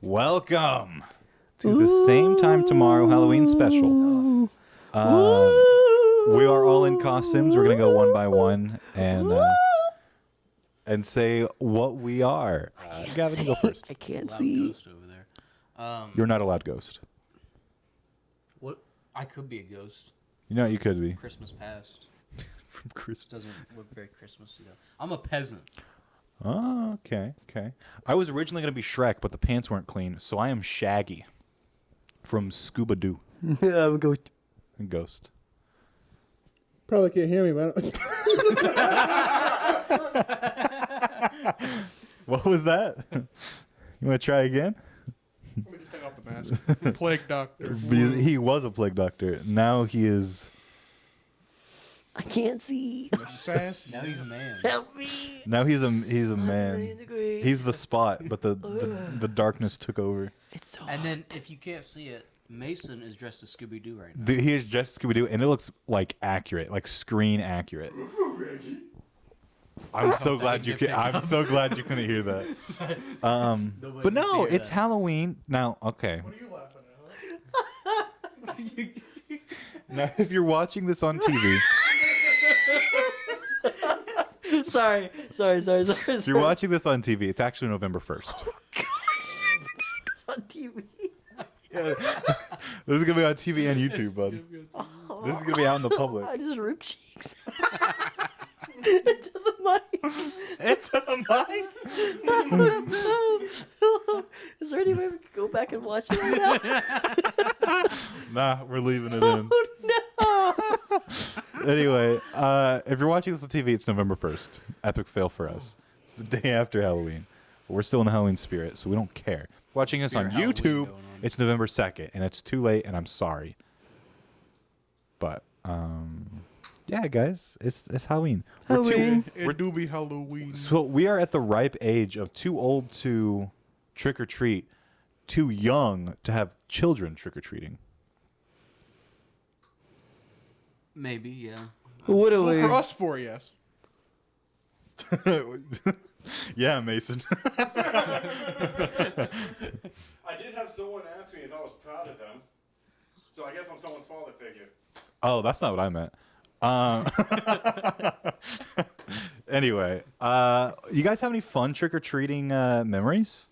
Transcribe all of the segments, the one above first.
Welcome to the Same Time Tomorrow Halloween special. We are all in costumes. We're going to go one by one and say what we are. Gavin, you go first. I can't see. Ghost over there. You're not allowed ghost. What? I could be a ghost. You know, you could be. Christmas past. From Christmas. Doesn't look very Christmassy though. I'm a peasant. Oh, okay. I was originally going to be Shrek, but the pants weren't clean, so I am Shaggy from Scooby-Doo. Yeah, I'm going. Ghost. Probably can't hear me, but What was that? You want to try again? let me just take off the mask. Plague doctor. Because he was a plague doctor. Now he is. I can't see. Sass. Now he's a man. Help me. Now he's a man. He's He's the spot, but the darkness took over. It's so And hot. then if you can't see it, Mason is dressed as Scooby-Doo right now. Dude, he is just Scooby-Doo, and it looks like accurate, like screen accurate. I'm so glad you I'm so glad you couldn't hear that. But no, it's Halloween now. Okay. What are you laughing at? Now, if you're watching this on TV, sorry. if you're watching this on TV, it's actually November 1st. It's on TV. This is gonna be on TV and YouTube, bud. This is gonna be out in the public. I just ripped cheeks. Into the mic. Into the mic. Is there any way we can go back and watch it now? Nah, we're leaving it in. Oh, no. Anyway, if you're watching this on TV, it's November 1st. Epic fail for us. It's the day after Halloween. But we're still in the Halloween spirit, so we don't care. Watching us on Spirit Halloween YouTube, going on. it's November 2nd, and it's too late, and I'm sorry. But, yeah, guys, it's Halloween. Halloween. It do be Halloween. So we are at the ripe age of too old to trick or treat, too young to have children trick or treating. Maybe, yeah. What are we? Well, for us four, yes. Yeah, Mason. I did have someone ask me if I was proud of them, so I guess I'm someone's father figure. Oh, that's not what I meant. Anyway, you guys have any fun trick or treating memories?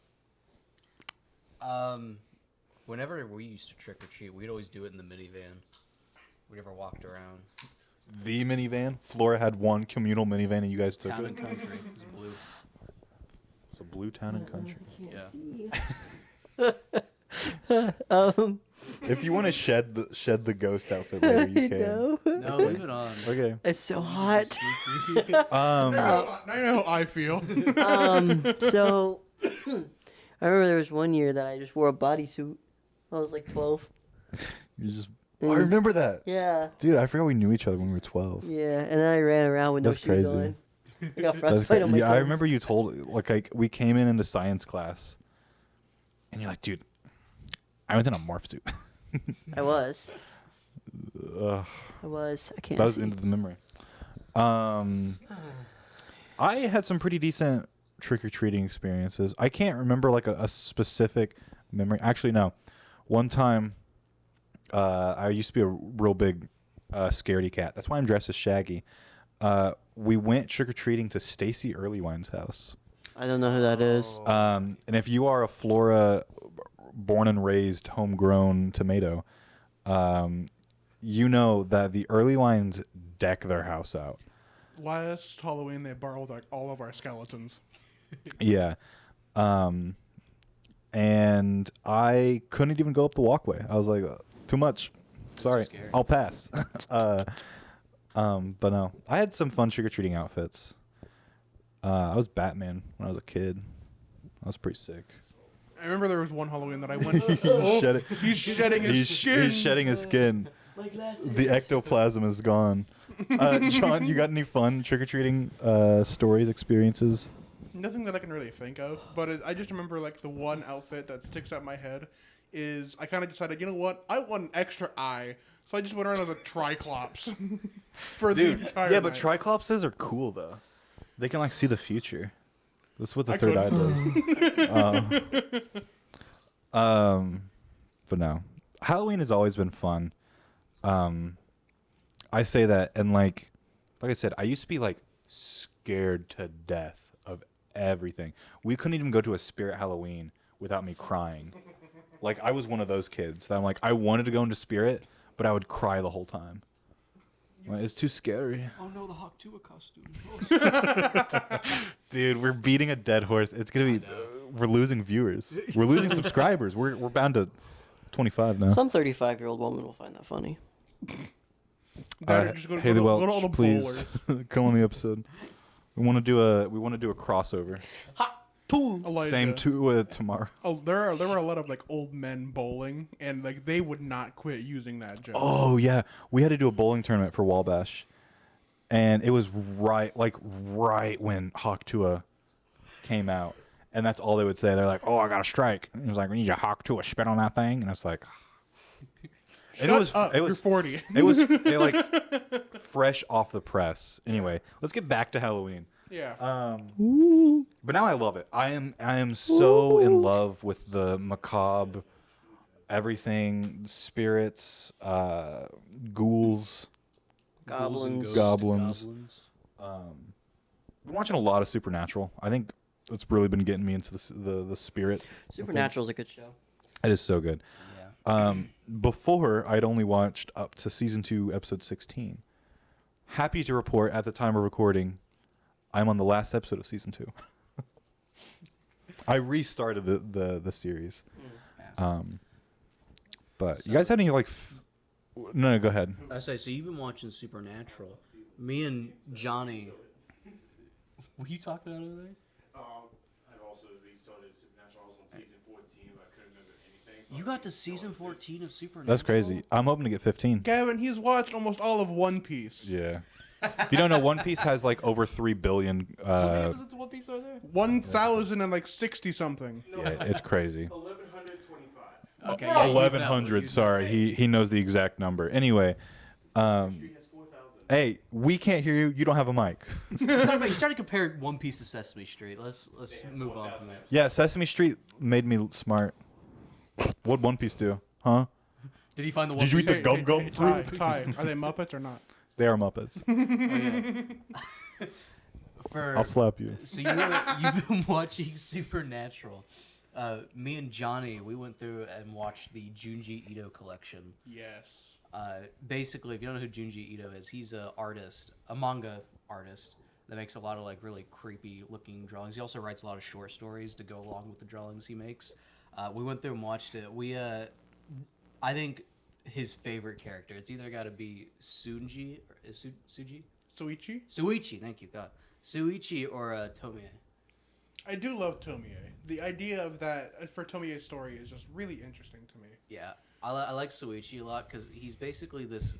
Whenever we used to trick or treat, we'd always do it in the minivan. We never walked around. The minivan. Flora had one communal minivan, and you guys took Town it. and country. It was blue. It's a blue town and country. Yeah. If you want to shed the ghost outfit later, you can. No. No, leave it on. Okay. It's so hot. Now you know how I feel. So, I remember there was one year that I just wore a bodysuit. I was like 12. You just. Oh, I remember that. Yeah. Dude, I forgot we knew each other when we were 12. Yeah, and then I ran around with no That's shoes crazy. on. I got That's frostbite on my yeah, I toes. remember you told like we came into science class, and you're like, dude, I was in a morph suit. I was. Ugh, I can't that was see. into the memory. I had some pretty decent trick or treating experiences. I can't remember like a specific memory. Actually, no. One time, I used to be a real big scaredy cat. That's why I'm dressed as Shaggy. We went trick or treating to Stacy Earlywine's house. I don't know who that is. And if you are a Flora born and raised homegrown tomato, you know that the Earlywines deck their house out. Last Halloween, they borrowed like all of our skeletons. Yeah. And I couldn't even go up the walkway. I was like, too much. Sorry, scary. I'll pass. But no, I had some fun trick-or-treating outfits. I was Batman when I was a kid. I was pretty sick. I remember there was one Halloween that I went. He's shedding his skin. He's shedding his skin. My glasses. The ectoplasm is gone. John, you got any fun trick-or-treating stories, experiences? Nothing that I can really think of, but I just remember like the one outfit that sticks out in my head is I kind of decided, you know what, I want an extra eye, so I just went around as a Triclops for the entire yeah, but night. Triclopses are cool though. They can like see the future. That's what the I third eye couldn't. does. But no, Halloween has always been fun. I say that, and like I said, I used to be like scared to death of everything. We couldn't even go to a spirit Halloween without me crying. Like I was one of those kids that I'm like, I wanted to go into spirit, but I would cry the whole time. Like, it's too scary. Oh no, the Hawk Tuah costume. Dude, we're beating a dead horse. It's gonna be. We're losing viewers. We're losing subscribers. We're bound to 25 now. Some 35-year-old woman will find that funny. Just go to Haley all Welch, the please bowlers. come on the episode. We want to do a crossover. Elijah. Same to tomorrow. Oh, there were a lot of like old men bowling, and like they would not quit using that joke. Oh yeah, we had to do a bowling tournament for Wabash, and it was right when Hawk Tuah came out, and that's all they would say. They're like, "Oh, I got a strike." And it was like, "We need your Hawk Tuah spit on that thing," and it's like, and You're 40. it was like fresh off the press. Anyway, let's get back to Halloween. Yeah. But now I love it. I am so in love with the macabre, everything, spirits, ghouls. Goblins. Goblins. Been watching a lot of Supernatural. I think that's really been getting me into the spirit. Supernatural's a good show. It is so good. Yeah. Before I'd only watched up to season 2, episode 16. Happy to report at the time of recording, I'm on the last episode of season 2. I restarted the series. But you guys have any like? No, go ahead. I say, so you've been watching Supernatural. Me and Johnny. Were you talking about over there? I've also restarted Supernatural. I was on season 14, but I couldn't remember anything. So You got to season 14 of Supernatural? That's crazy. I'm hoping to get 15. Gavin, he's watched almost all of One Piece. Yeah. If you don't know, One Piece has like over 3 billion. How many episodes of One Piece are there? 1,060 something. Yeah, it's crazy. 1125. Okay, yeah, you know, 1100. Sorry, he knows the exact number. Anyway, Sesame Street has 4,000. hey, we can't hear you. You don't have a mic. He's trying to compare One Piece to Sesame Street. Let's move on from there. Yeah, Sesame Street made me smart. What'd One Piece do? Huh? Did he find the one? Did you eat the Piece? gum fruit? Ty, are they Muppets or not? They are Muppets. Oh, yeah. I'll slap you. So you've been watching Supernatural. Me and Johnny, we went through and watched the Junji Ito collection. Yes. Basically, if you don't know who Junji Ito is, he's a manga artist that makes a lot of like really creepy looking drawings. He also writes a lot of short stories to go along with the drawings he makes. We went through and watched it. I think his favorite character, it's either got to be Suichi, Suichi? Suichi, thank you, God. Suichi or Tomie. I do love Tomie. The idea of that for Tomie's story is just really interesting to me. Yeah, I like Suichi a lot because he's basically this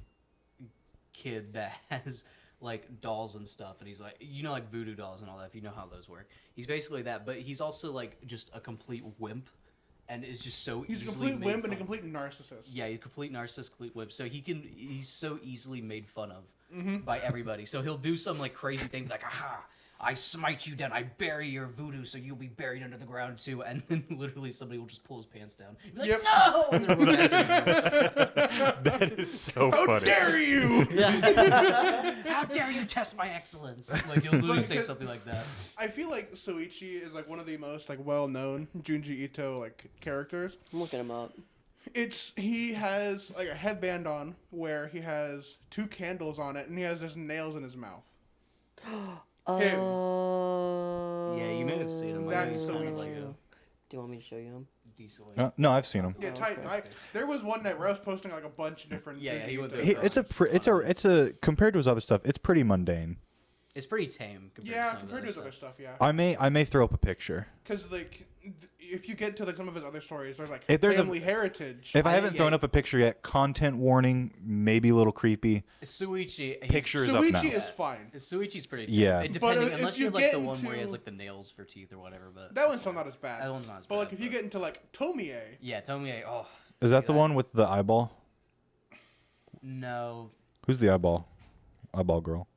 kid that has like dolls and stuff, and he's like, like voodoo dolls and all that, if you know how those work. He's basically that, but he's also like just a complete wimp, and is just so He's a easily complete made wimp and a fun. complete narcissist. Yeah, he's a complete narcissist, complete wimp. So he's so easily made fun of by everybody. So he'll do some like crazy thing like, aha, I smite you down, I bury your voodoo so you'll be buried under the ground too. And then literally somebody will just pull his pants down. He'll be like, Yep. no! And then run at him. That is so How funny. dare you! How dare you test my excellence? Like he'll literally say something like that. I feel like Suichi is like one of the most like well-known Junji Ito like characters. I'm looking him up. He has like a headband on where he has 2 candles on it and he has his nails in his mouth. Him. Oh. Yeah, you may have seen him. That's He's so kind of weird. like Do you want me to show you him? decently. No, I've seen him. Yeah, there was one night where I was posting like a bunch of different. Yeah, Junji he went Ito there. stuff. It's a compared to his other stuff, it's pretty mundane. It's pretty tame compared Yeah, to some compared to of his the other stuff, yeah. I may throw up a picture. Because like, if you get to like some of his other stories, there's like If there's family heritage. If I I haven't think, thrown yeah. up a picture yet, content warning, maybe a little creepy. Suichi. Pictures up now. Suichi is fine. Suichi's pretty tame. Yeah. Depending, But, if unless you you have like get the one where he has into- like the nails for teeth or whatever. But That one's still not as bad. That one's not as But bad, like, if you but- get into like Tomie, yeah, Tomie. Oh. Is that the one with the eyeball? No. Who's the eyeball? Eyeball girl.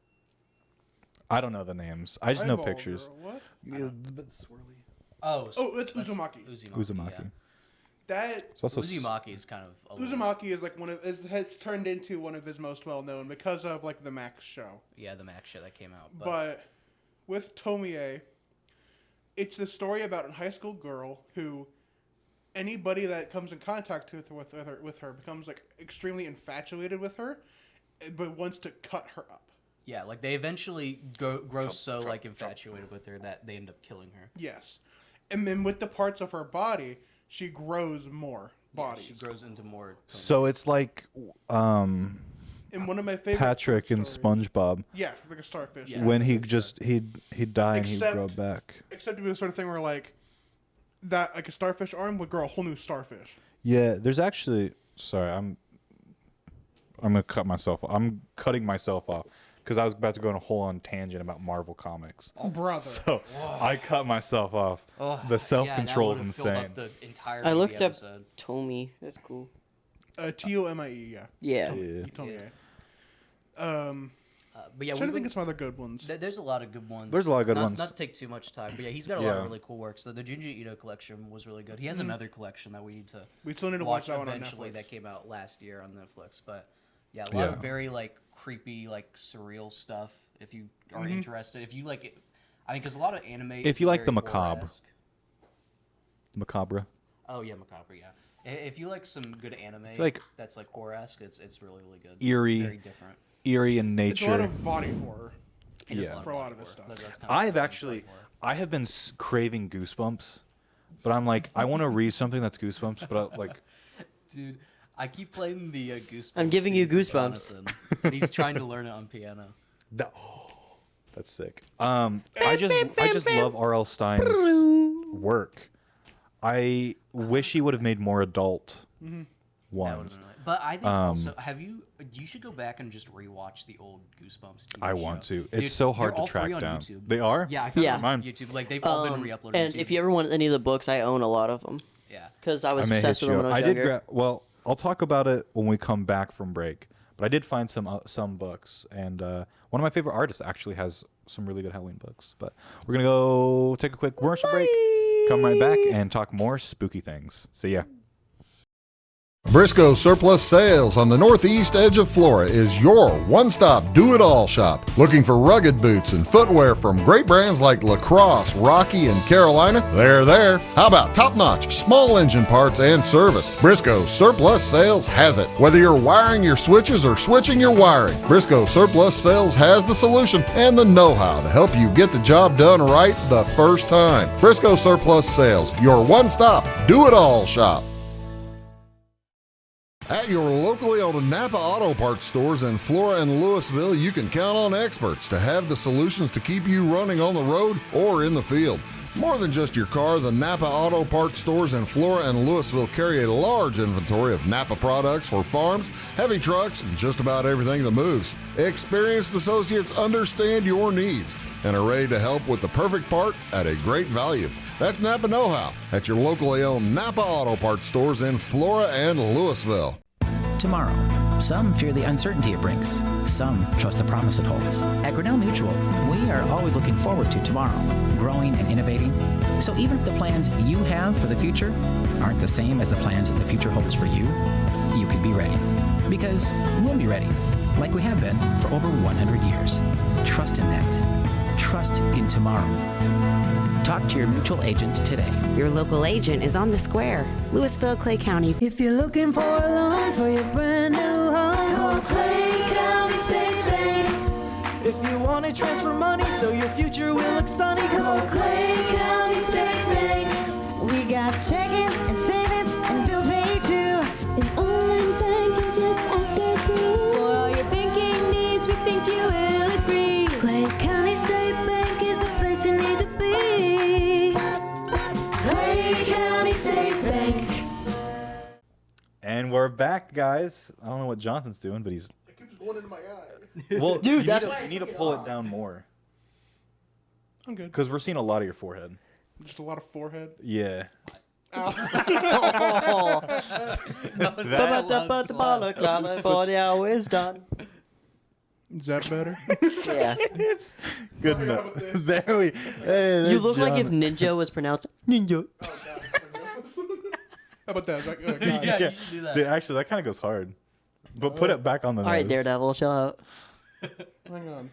I don't know the names. I just know Eyeball pictures. Girl, what? Yeah, the bit swirly. Oh. Oh, it's Uzumaki. Uzumaki. Uzumaki. Yeah. That It's also Uzumaki is kind of a little, Uzumaki is like has turned into one of his most well known because of like the Max show. the Max show that came out. But with Tomie, it's the story about a high school girl who anybody that comes in contact with her becomes like extremely infatuated with her, but wants to cut her up. yeah, like they eventually grow so like infatuated with her that they end up killing her. Yes, and then with the parts of her body, she grows more bodies. She grows into more. So it's like And one of my favorite Patrick in stories- SpongeBob Yeah, like a starfish. Yeah. when he'd die and he'd Except- grow back. Except to be the sort of thing where like that like a starfish arm would grow a whole new starfish. Yeah, there's actually. Sorry, I'm gonna cut myself. I'm cutting myself off because I was about to go on a whole-on tangent about Marvel comics. Oh, brother. So I cut myself off. The self-control is insane. The entire I looked up episode. Tomie. That's cool. Tomie, yeah. Yeah. Yeah. Tomie. But yeah, I'm trying to think of some other good ones. There's a lot of good ones. There's a lot of good ones. Not to take too much time, but yeah, he's got a lot of Yeah. really cool work. So the Junji Ito collection was really good. He has another collection that we need to We still need to watch watch that one on eventually. Netflix. That came out last year on Netflix. But yeah, a lot Yeah. of very like creepy, like surreal stuff. If you are interested, if you like it, I mean, because a lot of anime. If is you like the very macabre. horror-esque. Macabre. Oh yeah, macabre. Yeah. If you like some good anime, like- that's like horror-esque, it's really really good. Eerie. Very different. Eerie in It's a lot nature. of body horror. It is Yeah. For a lot of body his horror. stuff. That's kind of I've body actually, horror. I have been craving Goosebumps, but I'm like, I want to read something that's Goosebumps, but I, like, Dude, I keep playing the Goosebumps. I'm giving you theme for goosebumps. Jonathan, and he's trying to learn it on piano. that, that's sick. I just love R.L. Stein's work. I wish he would have made more adult That would've ones. been really- But I think also, you should go back and just rewatch the old Goosebumps TV I show. want to. Dude, It's so hard they're to all free track on down. YouTube. They are? Yeah, I found Yeah. them on YouTube. Like they've all been re-uploaded. And to if TV. you ever want any of the books, I own a lot of them yeah, because I I was may obsessed hit with you them up. when I was younger. Well, I'll talk about it when we come back from break. But I did find some books, and one of my favorite artists actually has some really good Halloween books. But we're gonna go take a quick commercial break. Come right back and talk more spooky things. See ya. Briscoe Surplus Sales on the northeast edge of Flora is your one-stop do-it-all shop. Looking for rugged boots and footwear from great brands like Lacrosse, Rocky, and Carolina? They're there. How about top-notch small engine parts and service? Briscoe Surplus Sales has it. Whether you're wiring your switches or switching your wiring, Briscoe Surplus Sales has the solution and the know-how to help you get the job done right the first time. Briscoe Surplus Sales, your one-stop do-it-all shop. At your locally owned Napa Auto Parts stores in Flora and Louisville, you can count on experts to have the solutions to keep you running on the road or in the field. More than just your car, the Napa Auto Parts stores in Flora and Louisville carry a large inventory of Napa products for farms, heavy trucks, and just about everything that moves. Experienced associates understand your needs and are ready to help with the perfect part at a great value. That's Napa Know-How at your locally owned Napa Auto Parts stores in Flora and Louisville. Tomorrow. Some fear the uncertainty it brings. Some trust the promise it holds. At Grinnell Mutual, we are always looking forward to tomorrow, growing and innovating. So even if the plans you have for the future aren't the same as the plans the future holds for you, you can be ready. Because we'll be ready, like we have been for over 100 years. Trust in that. Trust in tomorrow. Talk to your mutual agent today. Your local agent is on the square, Louisville, Clay County. If you're looking for a loan for your brand new home, call Clay County State Bank. If you want to transfer money so your future will look sunny, call Clay County State Bank. We got checking and savings and bill pay too. An online bank, just ask our crew. For all your banking needs, we think you will agree. Clay County State Bank is the place you need to be. Clay County State Bank. And we're back, guys. I don't know what Jonathan's doing, but he's It keeps going into my eye. well. Dude, you that's need why to, I you need to took it pull off. it down more I'm good. because we're seeing a lot of your forehead. Just a lot of forehead. Yeah. Oh. That was that loud slap. California is done. Is that better? Yeah. Good enough. There we. Hey, You there's look like if Jonathan. ninja was pronounced ninja. How about that? Zach? God. Yeah, you should do that. Dude, actually, that kind of goes hard. But put it back on the All right, nose. Daredevil, chill out. Hang on.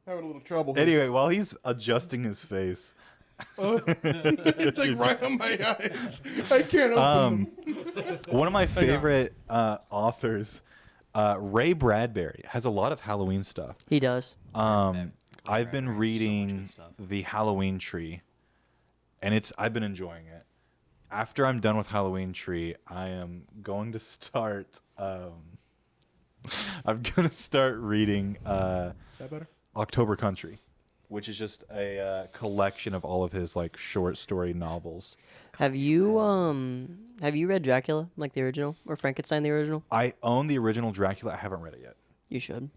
Having a little trouble. Anyway, while he's adjusting his face, It's like right on my eyes. I can't open them. one of my favorite authors, Ray Bradbury, has a lot of Halloween stuff. He does. I've been Bradbury's reading so much good stuff. The Halloween Tree, and I've been enjoying it. After I'm done with Halloween Tree, I am going to start. I'm gonna start reading Is that better? October Country, which is just a collection of all of his like short story novels. Have you read Dracula, like the original, or Frankenstein the original? I own the original Dracula. I haven't read it yet. You should.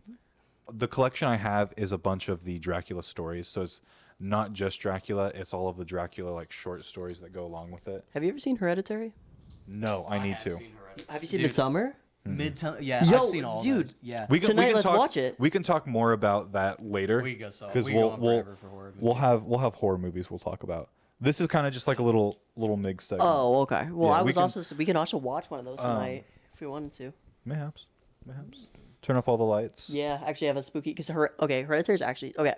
The collection I have is a bunch of the Dracula stories, so it's not just Dracula. It's all of the Dracula like short stories that go along with it. Have you ever seen Hereditary? No, I need to. Have you seen Dude, Midsummer? Yeah, Yo, I've seen all dude. of those. Yeah. We Tonight, let's talk, watch it. We can talk more about that later. We go so- because we go on forever for horror we'll have horror movies we'll talk about. This is kind of just like a little mig segment. Oh, okay. Well, Yeah, I we was can- also we can also watch one of those tonight if we wanted to. Mayhaps. Turn off all the lights. Yeah, actually, I have a spooky because Hereditary is actually okay.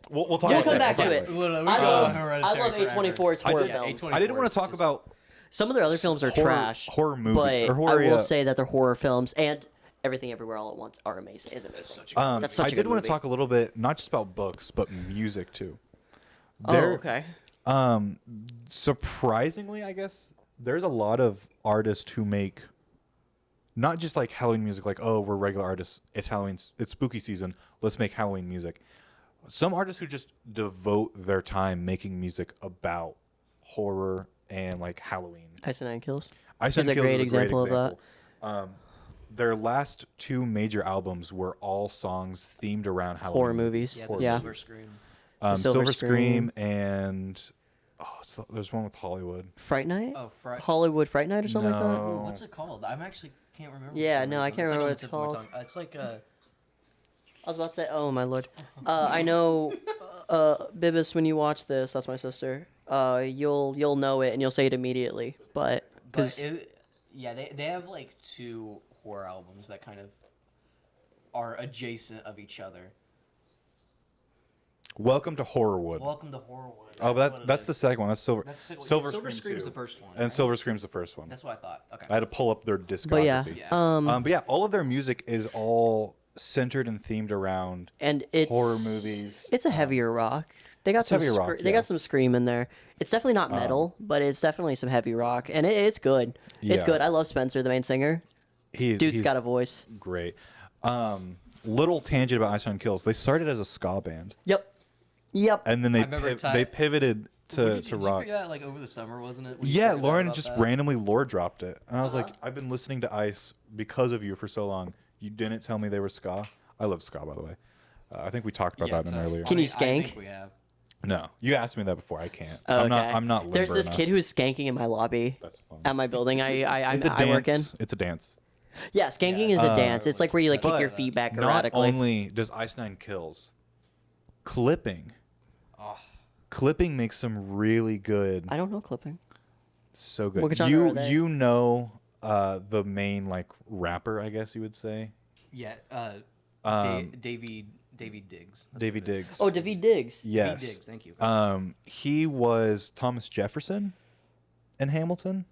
We'll talk. We'll about come that. back to it. I love A24's horror films. I didn't want to talk about Some of their other films are trash. horror movies, but or horror, I will yeah. say that their horror films and Everything Everywhere All at Once are amazing. That's such a I good did want movie. to talk a little bit, not just about books, but music too. Oh, There- okay. Surprisingly, I guess there's a lot of artists who make not just like Halloween music, like, oh, we're regular artists. It's Halloween. It's spooky season. Let's make Halloween music. Some artists who just devote their time making music about horror and like Halloween. Ice and Nine Kills. Ice He's and a Kills great is a great example of example. Their last two major albums were all songs themed around Halloween. Horror movies. Yeah, Horror the Yeah. Silver Scream. Silver Scream and there's one with Hollywood. Fright Night? Oh, Hollywood Fright Night or something like that? No. What's it called? I'm actually can't remember. Yeah, for some no, I reason. can't remember on what the it's tip of my called. tongue. It's like I was about to say, oh my lord. I know, Bibis, when you watch this, that's my sister. You'll know it and you'll say it immediately. But they have like two horror albums that kind of are adjacent of each other. Welcome to Horrorwood. Welcome to Horrorwood. Oh, what it that's is. the second one. That's Silver. That's the second one. Silver, Silver Scream's Scream the first one, and right? Silver Scream's the first one. That's what I thought. Okay. I had to pull up their discography. But yeah, but yeah, all of their music is all centered and themed around and it's horror movies. It's a heavier rock. They got It's some heavier rock, they yeah. got some scream in there. It's definitely not metal, but it's definitely some heavy rock, and it's good. It's Yeah. good. I love Spencer, the main singer. Dude's He's got a voice. great. Little tangent about Ice on Kills. They started as a ska band, Yep. and then I remember they pivoted to Did you rock. figure that like over the summer, wasn't it? When you Yeah, figured out Lauren about just that? randomly lore dropped it, and I was like, I've been listening to Ice because of you for so long. You didn't tell me they were ska. I love ska, by the way. I think we talked about that in earlier. Can you I skank? think we have. No, you asked me that before. I can't. Oh, okay. I'm not. Limber There's this enough. kid who's skanking in my lobby at my building. I It's a work in. dance. It's a dance. Yeah, skanking is a dance. It's like where you like kick But your feet back not erratically. only does Ice Nine Kills, clipping. Clipping makes some really good. I don't know clipping. So good. What genre are they? You know the main like rapper, I guess you would say. Yeah, Davy Diggs. That's Davy what it is. Diggs. Oh, David Diggs. Yes. Diggs, thank you. He was Thomas Jefferson in Hamilton.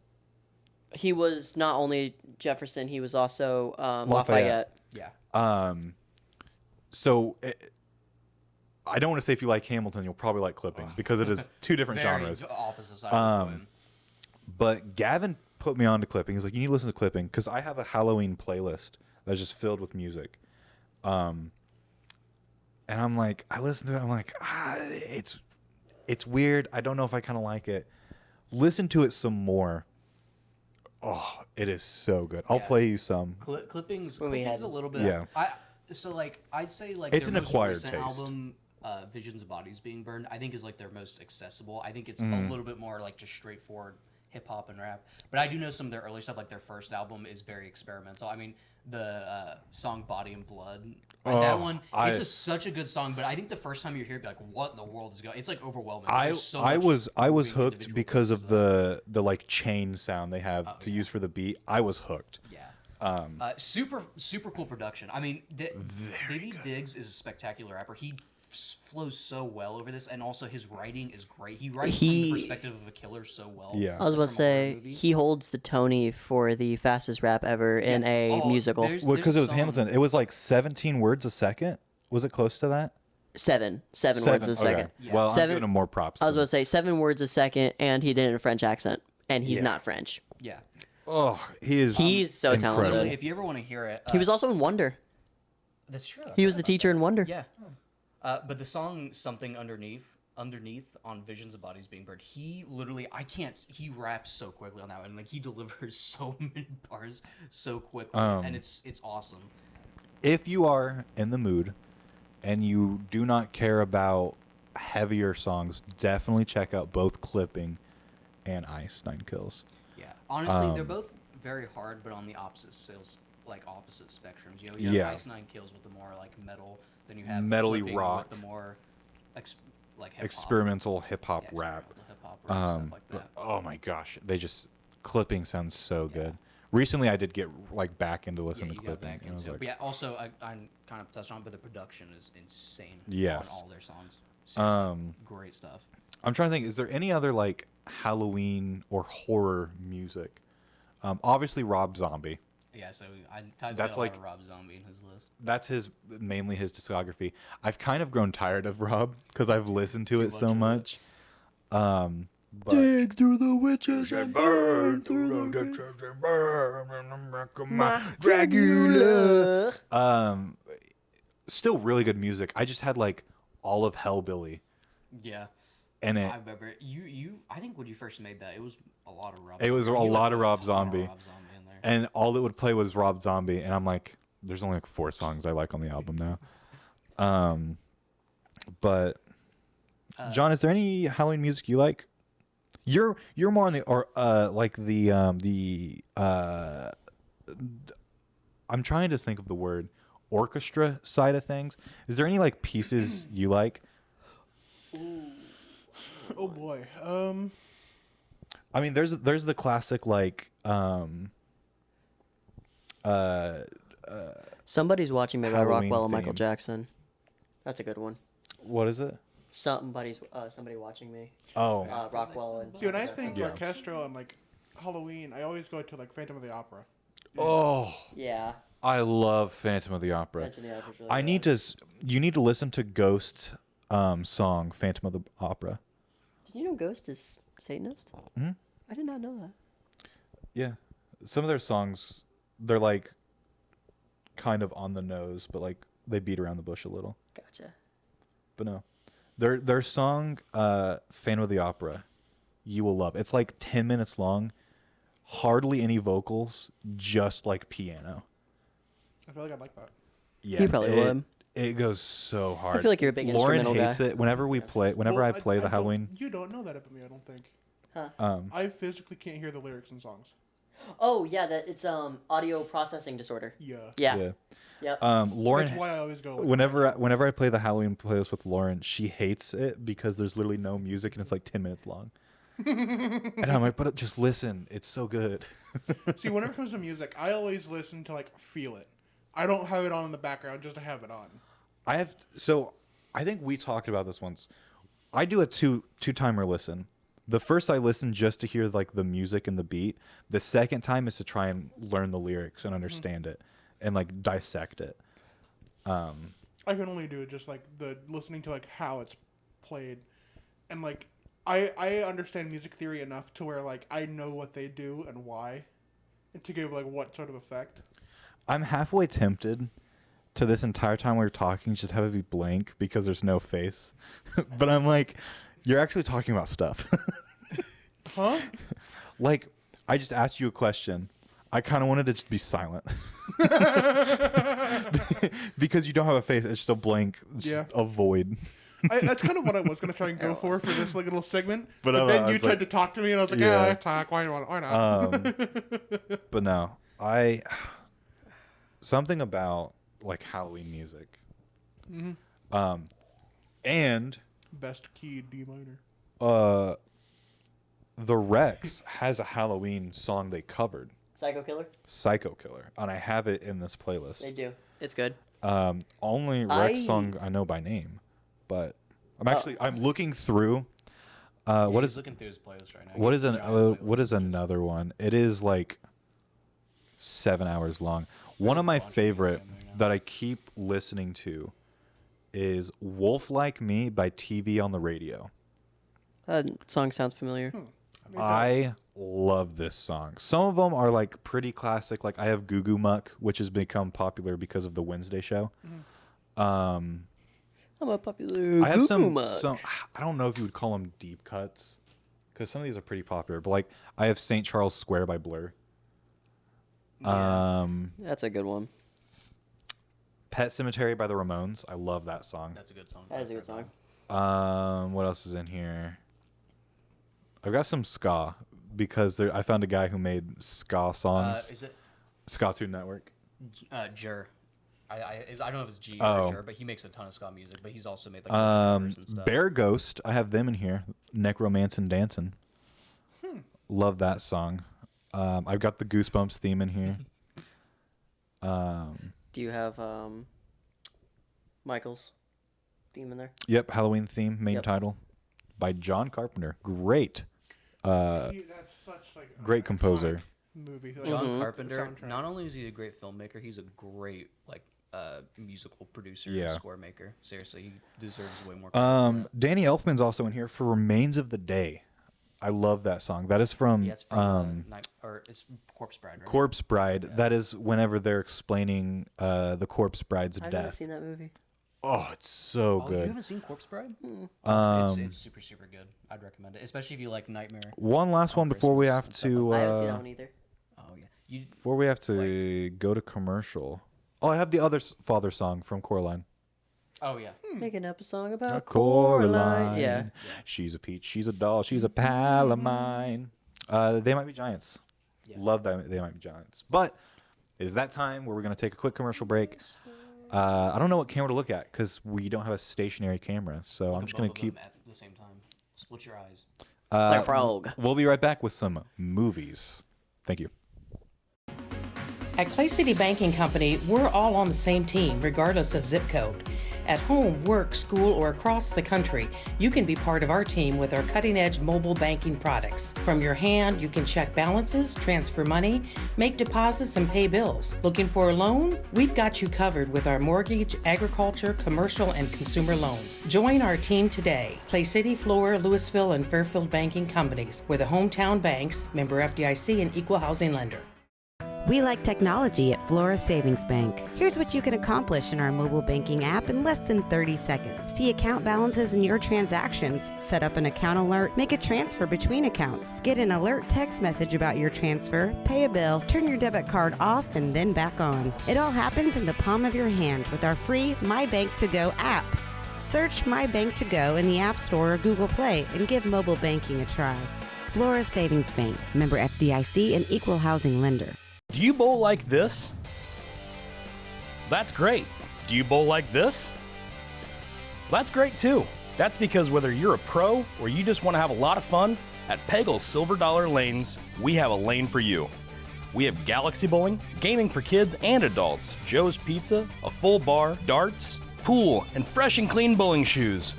He was not only Jefferson, he was also Lafayette. Yeah. So I don't want to say if you like Hamilton, you'll probably like clipping because it is two different Very genres. opposite side of the coin. But Gavin put me on to clipping. He's like, you need to listen to clipping because I have a Halloween playlist that's just filled with music. And I'm like, I listen to it. I'm like, it's weird. I don't know if I kind of like it. Listen to it some more. Oh, it is so good. I'll play you some. Clipping's When we had- a little bit. Yeah. So like I'd say like It's their an most acquired recent taste. album, Visions of Bodies Being Burned, I think is like their most accessible. I think it's a little bit more like just straightforward hip hop and rap. But I do know some of their early stuff, like their first album is very experimental. I mean, the song "Body and Blood," that one, it's such a good song. But I think the first time you hear it, be like, "What in the world is going?" It's like overwhelming. I was hooked individual because of pieces the like chain sound they have to use for the beat. I was hooked. Yeah. Super cool production. I mean, Davey Diggs is a spectacular rapper. He flows so well over this, and also his writing is great. He writes from the perspective of a killer so well. Yeah. I was about to say he holds the Tony for the fastest rap ever in a musical. Well, because it was Hamilton. It was like 17 words a second. Was it close to that? Seven words a second. Okay. Yeah. Well, I'm giving him more props. I was about to say 7 words a second, and he did it in a French accent, and he's not French. Yeah. Oh, he's so incredible. talented. If you ever want to hear it, He was also in Wonder. that's true. He was the teacher in Wonder. Yeah. But the song "Something Underneath" on "Visions of Bodies Being Burned," he literally, he raps so quickly on that one. Like, he delivers so many bars so quickly, and it's awesome. If you are in the mood and you do not care about heavier songs, definitely check out both Clipping and Ice 9 Kills. Yeah. Honestly, they're both very hard, but on the opposite spectrums. You have Ice 9 Kills with the more like metal, then you have Metally Clipping rock, with the more like hip-hop. Experimental hip-hop rap. Stuff like that. Oh my gosh, Clipping sounds so good. Recently, I did get like back into listening to Clipping. Back into it. But yeah, also I kind of touched on, but the production is insane. Yes. On all their songs. Seriously, great stuff. I'm trying to think. Is there any other like Halloween or horror music? Obviously, Rob Zombie. Yeah, so Ty's got a lot of Rob Zombie in his list. That's mainly his discography. I've kind of grown tired of Rob because I've listened to it so much. Dig through the witches and burn through the witches and burn my Dracula. Still really good music. I just had like all of Hellbilly. Yeah. And I remember you. I think when you first made that, it was a lot of Rob. It was a lot of Rob Zombie. Rob Zombie in there. And all it would play was Rob Zombie, and I'm like, there's only like 4 songs I like on the album now. But John, is there any Halloween music you like? You're more on the I'm trying to think of the word orchestra side of things. Is there any like pieces you like? Oh boy. I mean, there's the classic like Somebody's Watching Me by Halloween Rockwell and Michael theme. Jackson. That's a good one. What is it? Somebody Watching Me. Oh. Rockwell and. See, when I think Yeah. orchestral and like Halloween, I always go to like Phantom of the Opera. Oh. Yeah. I love Phantom of the Opera. Phantom of the Opera's really You need to listen to Ghost song Phantom of the Opera. Did you know Ghost is Satanist? Mm-hmm. I did not know that. Yeah. Some of their songs, they're like kind of on the nose, but like they beat around the bush a little. Gotcha. But no. Their song Phantom of the Opera, you will love. It's like 10 minutes long, hardly any vocals, just like piano. I feel like I'd like that. Yeah. You probably would. It goes so hard. I feel like you're a big Lauren instrumental hates guy. it whenever I play the Halloween. You don't know that about me, I don't think. Huh. I physically can't hear the lyrics in songs. Oh yeah, it's audio processing disorder. Yeah. Yeah. Yep. Lauren, That's why I always go. Like, whenever I play the Halloween playlist with Lauren, she hates it because there's literally no music and it's like 10 minutes long. And I'm like, but just listen, it's so good. See, whenever it comes to music, I always listen to like feel it. I don't have it on in the background just to have it on. I think we talked about this once. I do a two-timer listen. The first I listen just to hear like the music and the beat. The second time is to try and learn the lyrics and understand it and like dissect it. I can only do just like the listening to like how it's played, and like I understand music theory enough to where like I know what they do and why, and to give like what sort of effect. I'm halfway tempted to this entire time we were talking just have it be blank because there's no face. But I'm like, you're actually talking about stuff. Huh? Like, I just asked you a question. I kind of wanted to just be silent. Because you don't have a face. It's just a blank, just a void. That's kind of what I was going to try and go for this like little segment. But But I then you was tried like- to talk to me, and I was like, Yeah. yeah, talk. Why not? But no, something about like Halloween music. And Best key D minor. the Rex has a Halloween song they covered, Psycho Killer. Psycho Killer, and I have it in this They playlist. do. It's good. Only Rex song I know by name, but I'm looking through. What He's is looking through his playlist right now. what He's is a an giant what playlist. is another one? It is like 7 hours long. One of my favorite that I keep listening to is "Wolf Like Me" by TV on the Radio. That song sounds familiar. I love this song. Some of them are like pretty classic. Like I have Goo Goo Muck, which has become popular because of the Wednesday show. I'm a popular I have Goo Goo some. I don't know if you would call them deep cuts, because some of these are pretty popular. But like I have St. Charles Square by Blur. That's a good one. Pet Cemetery by the Ramones. I love that song. That's a good song. That is a good song. What else is in here? I've got some ska because I found a guy who made ska songs. Is it Ska Tune Network. Jur? I don't know if it's G Oh. or Jur, but he makes a ton of ska music. But he's also made like covers and stuff. Bear Ghost. I have them in here. Necromancin' Dancin'. Love that song. I've got the Goosebumps theme in here. Do you have Michael's theme in there? Yep, Halloween theme, main Yep. title by John Carpenter. Great. That's such like an Great composer. movie. Like, John Carpenter. soundtrack. Not only is he a great filmmaker, he's a great like musical producer, Yeah. and score maker. Seriously, he deserves way more. credit for that. Danny Elfman's also in here for Remains of the Day. I love that song. That is from, Yeah, it's from it's Corpse Bride, right? Corpse Bride. That is whenever they're explaining the corpse bride's I've never death. seen that movie. Oh, it's so Oh, good. you haven't seen Corpse Bride? It's super, super good. I'd recommend it, especially if you like Nightmare. One last one before we have to I haven't seen that one either. Oh yeah, you before we have to go to commercial. Oh, I have the other father song from Coraline. Oh yeah. Making up a song about Coraline. Yeah. She's a peach. She's a doll. She's a pal of mine. They Might Be Giants. Yeah. Love that. They Might Be Giants. But is that time where we're going to take a quick commercial break? I don't know what camera to look at because we don't have a stationary camera. So I'm just going to keep. at the same time. Split your eyes. Like Frog. We'll be right back with some movies. Thank you. At Clay City Banking Company, we're all on the same team, regardless of zip code. At home, work, school, or across the country, you can be part of our team with our cutting-edge mobile banking products. From your hand, you can check balances, transfer money, make deposits, and pay bills. Looking for a loan? We've got you covered with our mortgage, agriculture, commercial, and consumer loans. Join our team today. Clay City, Flora, Louisville, and Fairfield Banking Companies. We're the hometown banks, member FDIC, and equal housing lender. We like technology at Flora Savings Bank. Here's what you can accomplish in our mobile banking app in less than 30 seconds. See account balances in your transactions, set up an account alert, make a transfer between accounts, get an alert text message about your transfer, pay a bill, turn your debit card off and then back on. It all happens in the palm of your hand with our free My Bank to Go app. Search My Bank to Go in the App Store or Google Play and give mobile banking a try. Flora Savings Bank, member FDIC and equal housing lender. Do you bowl like this? That's great. Do you bowl like this? That's great too. That's because whether you're a pro or you just want to have a lot of fun, at Peggle's Silver Dollar Lanes, we have a lane for you. We have galaxy bowling, gaming for kids and adults, Joe's Pizza, a full bar, darts, pool, and fresh and clean bowling shoes.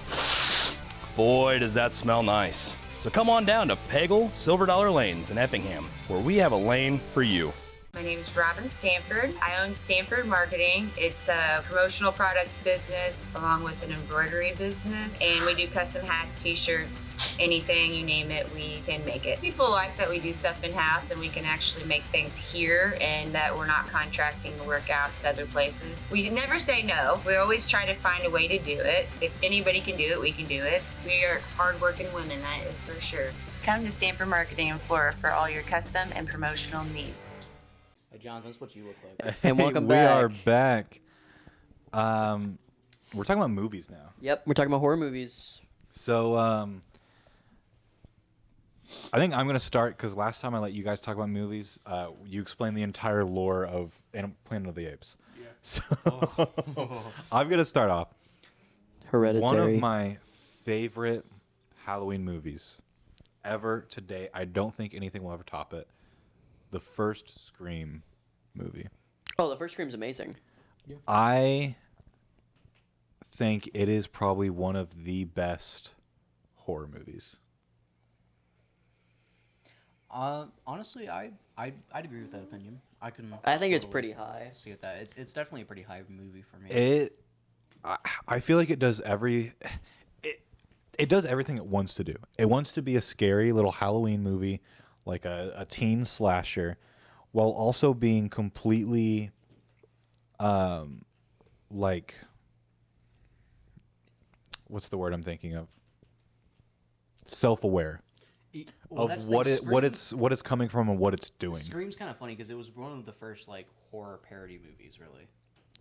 Boy, does that smell nice. So come on down to Peggle Silver Dollar Lanes in Effingham, where we have a lane for you. My name is Robin Stanford. I own Stanford Marketing. It's a promotional products business along with an embroidery business. And we do custom hats, t-shirts, anything, you name it, we can make it. People like that we do stuff in-house and we can actually make things here and that we're not contracting to work out to other places. We never say no. We always try to find a way to do it. If anybody can do it, we can do it. We are hardworking women, that is for sure. Come to Stanford Marketing in Flora for all your custom and promotional needs. Hey, Jonathan, that's what you look like. And welcome we back. are back. We're talking about movies now. Yep, we're talking about horror movies. So, I think I'm gonna start because last time I let you guys talk about movies, you explained the entire lore of Planet of the Apes. Yeah. So I'm gonna start off. Hereditary. One of my favorite Halloween movies ever to date. I don't think anything will ever top it. The first Scream movie. Oh, the first Scream's amazing. Yeah. I think it is probably one of the best horror movies. Honestly, I'd agree with that opinion. I think it's pretty high. See with that. It's definitely a pretty high movie for me. I feel like it does it does everything it wants to do. It wants to be a scary little Halloween movie, like a teen slasher, while also being completely like, what's the word I'm thinking of? Self-aware of what it's coming from and what it's doing. Scream's kind of funny because it was one of the first like horror parody movies, really.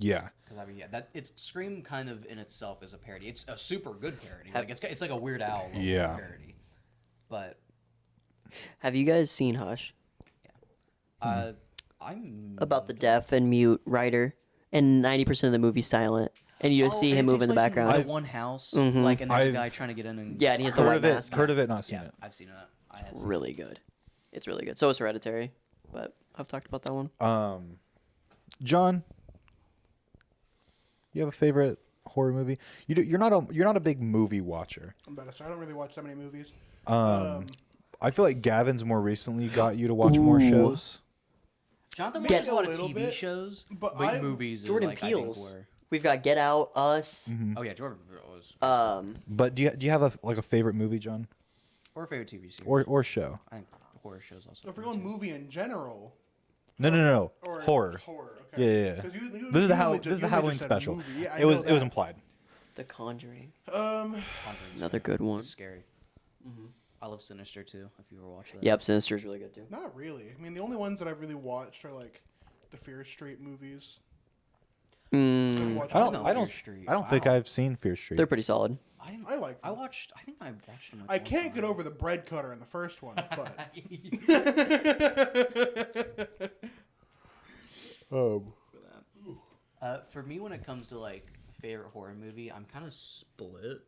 Yeah. Because I mean, it's Scream kind of in itself is a parody. It's a super good parody. Like it's like a Weird Al parody. But have you guys seen Hush? Yeah. I'm about the deaf and mute writer, and 90% of the movie's silent, and you just see him move in the background. In one house, like, and there's a guy trying to get in. And yeah, and he has the white mask. Heard of it, not seen it. I've seen it. It's really good. It's really good. So is Hereditary, but I've talked about that one. John, you have a favorite horror movie? You're not a big movie watcher. I'm about to say I don't really watch that many movies. I feel like Gavin's more recently got you to watch more shows. Jonathan watches a lot of TV shows, but movies. Jordan like, Peele's. We've got Get Out, Us. Mm-hmm. Oh yeah, Jordan Peele. But do you have a favorite movie, John? Or a favorite TV series? Or show? I think horror shows also. So if we're going movie in general. No. Or horror. Horror. Okay. Yeah. This is the Halloween special. Yeah, it was implied. The Conjuring. Another good one. It's scary. Mm-hmm. I love Sinister too. If you ever watched that. Yep, Sinister's really good too. Not really. I mean, the only ones that I've really watched are like the Fear Street movies. I don't think I've seen Fear Street. They're pretty solid. I like them. I think I watched them. I can't get over the bread cutter in the first one, but. For me, when it comes to like favorite horror movie, I'm kind of split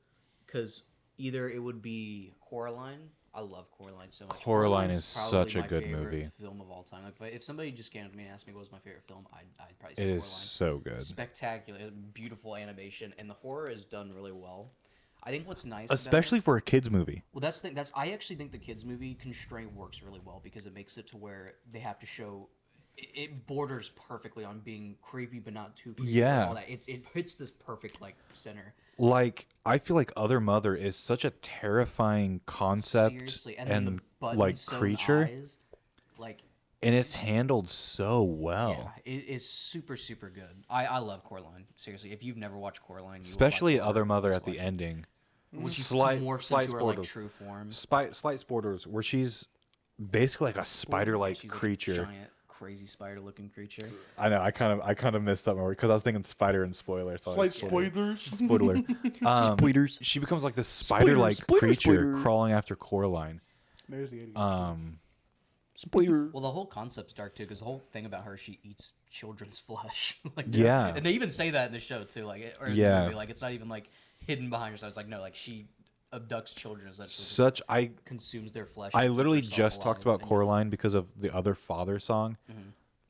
because either it would be Coraline. I love Coraline so much. Coraline is such a good movie. Film of all time. Like if somebody just came to me and asked me what was my favorite film, I'd probably say It Coraline. is so good. Spectacular, beautiful animation, and the horror is done really well. I think what's nice, especially for a kids movie. Well, that's the thing. I actually think the kids movie constraint works really well because it makes it to where they have to show. It borders perfectly on being creepy, but not too creepy. Yeah, all that. It hits this perfect like center. Like I feel like Other Mother is such a terrifying concept. Seriously. and like creature, eyes, like, and it's handled so well. Yeah, it is super super good. I love Coraline. Seriously, if you've never watched Coraline, especially Other Mother at the ending, which slight into her, like, true form. Slight spoilers where she's basically like a spider-like creature. Like a giant, crazy spider-looking creature. I know. I kind of missed up my word because I was thinking spider and spoiler. So slight spoilers. Spoiler. Spoilers. She becomes like this spider-like creature crawling after Coraline. There's the idiot. Spoiler. Well, the whole concept's dark too, because the whole thing about her, she eats children's flesh. Like, yeah, and they even say that in the show too. Like, or in the movie, like it's not even like hidden behind herself. It's like no, like she abducts children essentially. Consumes their flesh. I literally just talked about Coraline because of the Other Father song. Mm-hmm.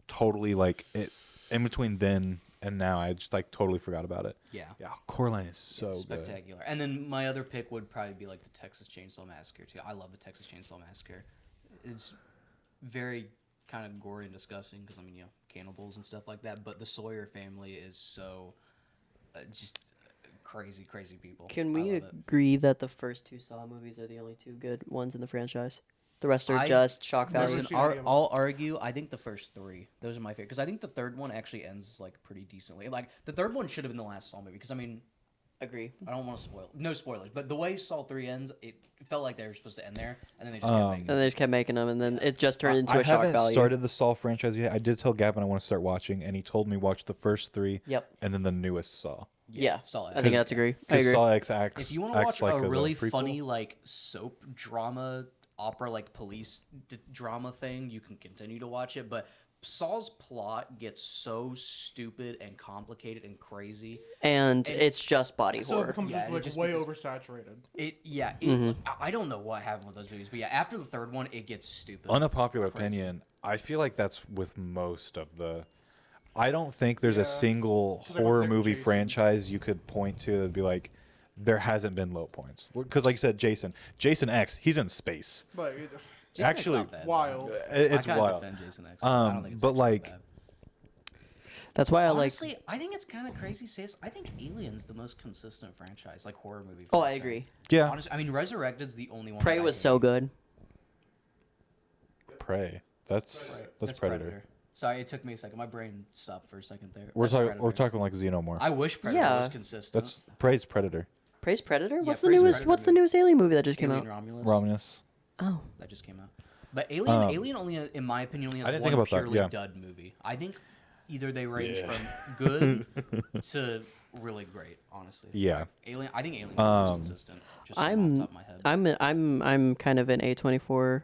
Totally like it. In between then and now, I just like totally forgot about it. Yeah. Coraline is so spectacular. And then my other pick would probably be like the Texas Chainsaw Massacre too. I love the Texas Chainsaw Massacre. It's very kind of gory and disgusting because I mean cannibals and stuff like that. But the Sawyer family is so just crazy people. Can we agree that the first two Saw movies are the only two good ones in the franchise? The rest are just shock value. Listen, I'll argue. I think the first three, those are my favorite. Because I think the third one actually ends like pretty decently. Like the third one should have been the last Saw movie. Because I mean, agree. I don't want to spoil. No spoilers. But the way Saw 3 ends, it felt like they were supposed to end there, and then they just kept making them. And they just kept making them, and then it just turned into a shock value. I haven't started the Saw franchise yet. I did tell Gavin I want to start watching, and he told me watch the first three. Yep. And then the newest Saw. Yeah, Saw X. I think that's agree. I 'Cause agree. Saw X acts. If you want to watch like a as really prequel. funny like soap drama opera like police drama thing, you can continue to watch it. But Saw's plot gets so stupid and complicated and crazy, And it's just body So it horror. becomes Yeah, just it just way becomes- oversaturated. I don't know what happened with those movies, but yeah, after the third one, it gets stupid. Unpopular opinion. I feel like that's with most of the. I don't think there's a single like a horror Nick movie Jason. franchise you could point to that'd be like, there hasn't been low points. Because like you said, Jason X, he's in space. But Jason X is Actually, not bad, though. wild. It's I kinda wild. defend Jason X. I don't think it's but actually like, bad. That's why I Honestly, I think it's kind of crazy. I think Alien's the most consistent franchise, like horror movie. Oh, I franchise. agree. Yeah. Honestly, I mean, Resurrected's the only one. Prey that I was can- so good. Prey. That's Predator. Sorry, it took me a second. My brain stopped for a second there. We're That's talking. Predator. We're talking like Xenomorph. I wish Predator Yeah. was consistent. That's Prey's Predator. Prey's Predator? What's the Prey's newest? Predator What's the movie. newest Alien movie that just came Alien out? Romulus. Romulus. Oh, That just came out. But Alien only, in my opinion, only has I didn't one think about that, purely yeah. dud movie. I think either they range from good to really great. Honestly. Yeah. Alien. I think Alien is the most consistent. Just off the top of my head. I'm kind of an A24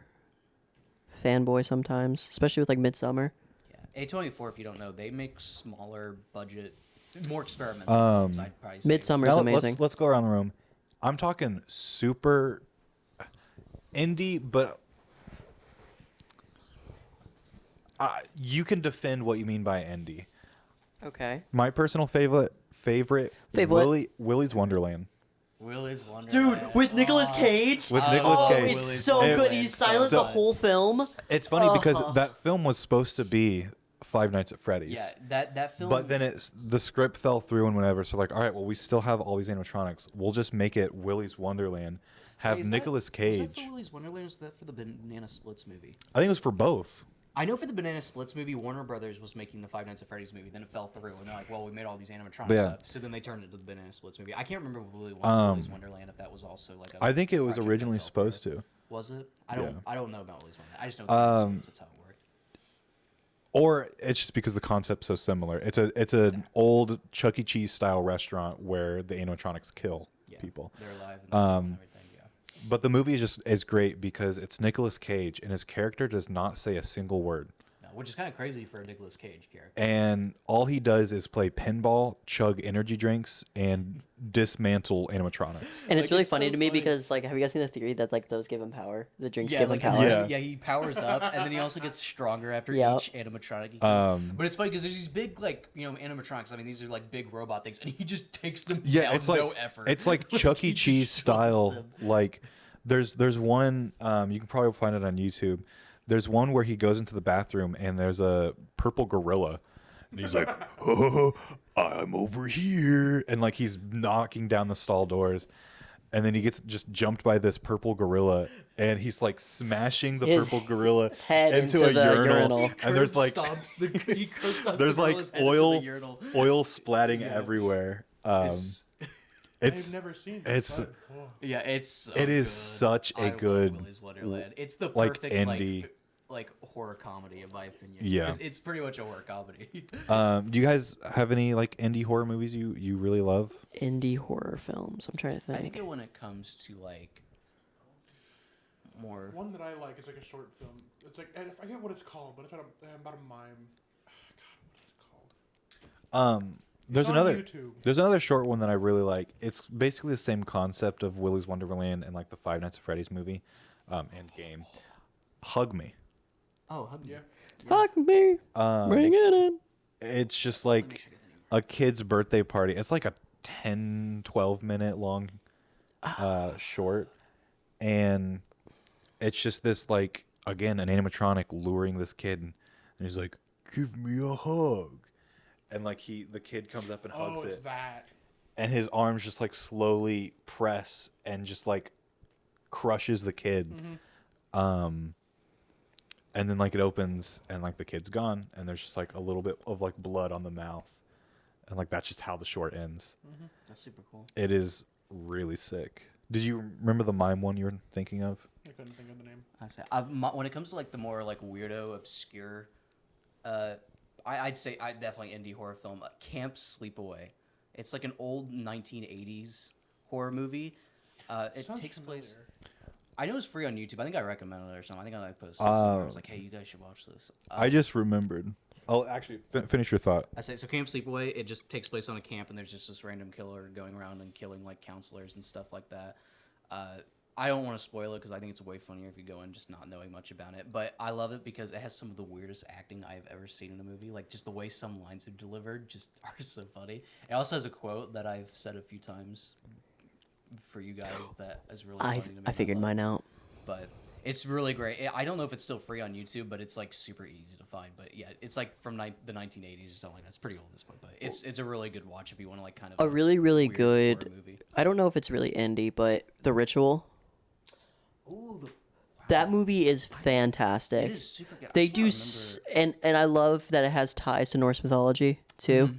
fanboy sometimes, especially with like Midsummer. Yeah. A24, if you don't know, they make smaller budget, more experimental films. I'd probably say. Midsummer is Now, amazing. Let's go around the room. I'm talking super indie, but you can defend what you mean by indie. Okay. My personal favorite, Willy's Wonderland. Willy's Wonderland. Dude, with Nicolas With Cage. Nicolas Oh, Cage. it's so It- good. He's silent so- the whole film. It's funny because that film was supposed to be Five Nights at Freddy's. Yeah, that film. But then the script fell through and whatever. So like, all right, well, we still have all these animatronics. We'll just make it Willy's Wonderland. Have Wait, is Nicolas Was that Cage. for Willy's Wonderland or was that for the Banana Splits movie? I think it was for both. I know for the Banana Splits movie, Warner Brothers was making the Five Nights at Freddy's movie. Then it fell through, and they're like, "Well, we made all these animatronics Yeah. stuff." So then they turned it to the Banana Splits movie. I can't remember Willy's Wonderland if that was also like. I think it was project that originally fell supposed through. to. Was it? I don't. Yeah. I don't know about Willy's Wonderland. I just know Banana Splits. That's how it worked. Or it's just because the concept's so similar. It's an old Chuck E. Cheese style restaurant where the animatronics kill people. They're alive and everything. Yeah. But the movie is great because it's Nicolas Cage and his character does not say a single word. No, which is kind of crazy for a Nicolas Cage character. And all he does is play pinball, chug energy drinks, and dismantle animatronics. And it's Like, really it's funny so to me funny. because like, have you guys seen the theory that like those give him power? The drinks Yeah, give like him power. Yeah. he powers up, and then he also gets stronger after Yep. each animatronic he kills. But it's funny because there's these big, like, animatronics. I mean, these are like big robot things, and he just takes them down, It's like no effort. it's like Chuck E. He just Cheese shoves style. them. Like there's one you can probably find it on YouTube. There's one where he goes into the bathroom and there's a purple gorilla, and he's like, "Oh, I'm over here," and like he's knocking down the stall doors. And then he gets just jumped by this purple gorilla, and he's like smashing the purple gorilla head into into a the urinal. urinal. And there's like He curb stomps there's the like gorilla's head into the urinal. oil splatting everywhere. It's- It's I've never seen it's that. Oh. Yeah, it's so it is good. such a I love good Willy's Wonderland. It's the like perfect indie. like horror comedy in my opinion. Yeah. It's pretty much a horror comedy. Do you guys have any like indie horror movies you really love? Indie horror films. I'm trying to I think. think when it comes to like more One that I like is like a short film. It's like I forget what it's called, but it's about a mime. God, what is it called? There's on another YouTube. there's another short one that I really like. It's basically the same concept of Willy's Wonderland and like the Five Nights at Freddy's movie, and game. Hug Me. Oh, Hug Me. Yeah. Fuck me. Bring it in. It's just like a kid's birthday party. It's like a 10-12 minute long short, and it's just this like again an animatronic luring this kid, and he's like, "Give me a hug," and like the kid comes up and hugs Oh, it's it, that. and his arms just like slowly press and just like crushes the kid. And then like it opens and like the kid's gone and there's just like a little bit of like blood on the mouth, and like that's just how the short ends. That's super cool. It is really sick. Did you remember the mime one you were thinking of? I couldn't think of the name. I say when it comes to like the more like weirdo, obscure, I'd say definitely indie horror film. Camp Sleepaway It's like an old 1980s horror movie. It takes place. I know it's free on YouTube. I think I recommended it or something. I think I posted somewhere. I was like, hey, you guys should watch this. I just remembered. I'll actually finish your thought. I say so. Camp Sleepaway. It just takes place on a camp, and there's just this random killer going around and killing like counselors and stuff like that. I don't want to spoil it because I think it's way funnier if you go in just not knowing much about it. But I love it because it has some of the weirdest acting I've ever seen in a movie. Like just the way some lines are delivered just are so funny. It also has a quote that I've said a few times for you guys that is really funny to me. I figured mine out. But it's really great. I don't know if it's still free on YouTube, but it's like super easy to find. But yeah, it's like from the 1980s or something like that. It's pretty old at this point, but it's a really good watch if you want to like kind of a really weird good horror movie. I don't know if it's really indie, but The Ritual. Ooh, that movie is fantastic. It is super good. They do and I love that it has ties to Norse mythology too,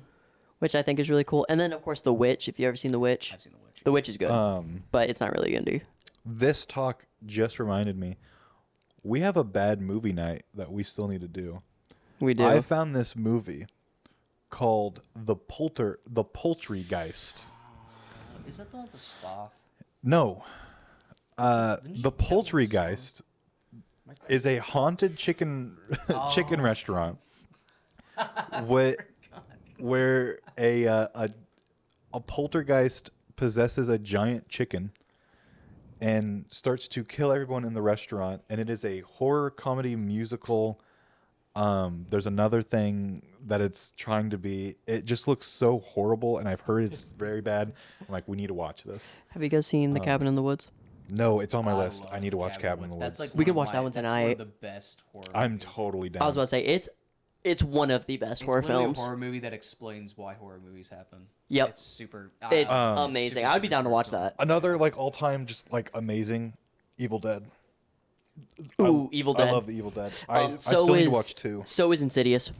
which I think is really cool. And then of course The Witch. If you ever seen The Witch, I've seen The Witch. The Witch is good, but it's not really indie. This talk just reminded me, we have a bad movie night that we still need to do. We do. I found this movie called The Poultrygeist. Is that the one with the sloth? No. The Poultrygeist is a haunted chicken restaurant where a poltergeist possesses a giant chicken and starts to kill everyone in the restaurant, and it is a horror comedy musical. There's another thing that it's trying to be. It just looks so horrible, and I've heard it's very bad. I'm like, we need to watch this. Have you guys seen The Cabin in the Woods? No, it's on my list. I need to watch Cabin in the Woods. That's like we could watch that one tonight. That's one of the best horror I'm movies. totally down. I was about to say it's one of the best horror literally films. a horror movie that explains why horror movies happen. Yep. It's super. It's amazing. I would be down to watch that. Another like all time just like amazing Evil Dead. Ooh, Evil Dead. I love the Evil Dead. I still need to watch 2. So is Insidious.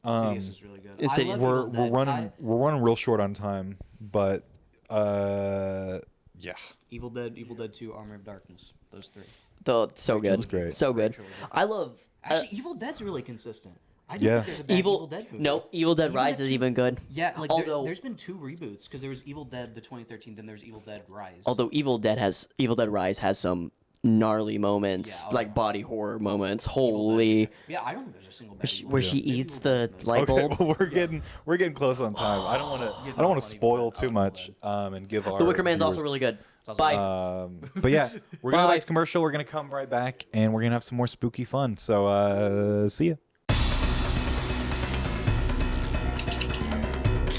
Insidious is really good. Insidious. We're running real short on time, but yeah. Evil Dead 2, Armor of Darkness. Those 3. So good. That's great. So good. I love. Actually, Evil Dead's really consistent. I don't think there's a bad Evil Dead movie. Nope. Evil Dead Rise is even good. Yeah, like although there's been 2 reboots because there was Evil Dead the 2013, then there's Evil Dead Rise. Although Evil Dead Rise has some gnarly moments, like body horror moments. Holy. Yeah, I don't think there's a single bad where she eats the light bulb. Well, we're getting close on time. I don't want to spoil too much and give our. The Wicker Man's viewers, also really good. Bye. But yeah, we're gonna go back to commercial. We're gonna come right back, and we're gonna have some more spooky fun. So see ya.